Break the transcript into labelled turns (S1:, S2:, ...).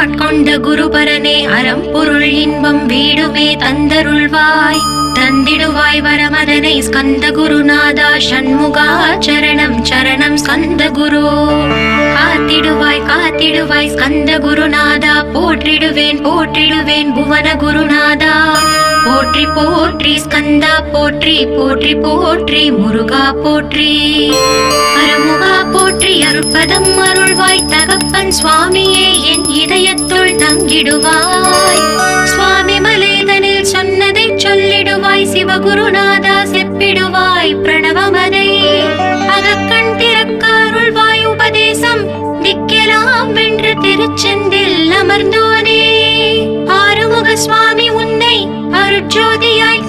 S1: ஆட்கொண்ட குருபரனே அறம் பொருள் இன்பம் வீடுமே தந்தருள்வாய் தந்திடுவாய் வரமதனை ஸ்கந்த குருநாதா ஷண்முகா சரணம் சரணம் ஸ்கந்த குரு காத்திடுவாய் காத்திடுவாய் ஸ்கந்த குருநாதா போற்றிடுவேன் போற்றிடுவேன் புவன குருநாதா போற்றி போற்றி ஸ்கந்தா போற்றி போற்றி போற்றி முருகா போற்றி அருமுகா போற்றி அருட்பதம் அருள்வாய் தகப்பன் சுவாமியே என் இதயத்துள் தங்கிடுவாய் சுவாமி மலேதனில் சொன்னதை சொல்லிடுவாய் சிவகுருநாதா செப்பிடுவாய் பிரணவமதை அகக்கண் திறக்க அருள்வாய் உபதேசம் திக்கெல்லாம் வென்று திருச்செந்தில் அமர்ந்தோனே ஆறுமுக சுவாமி உன்னை அருட்ஜோதியாய்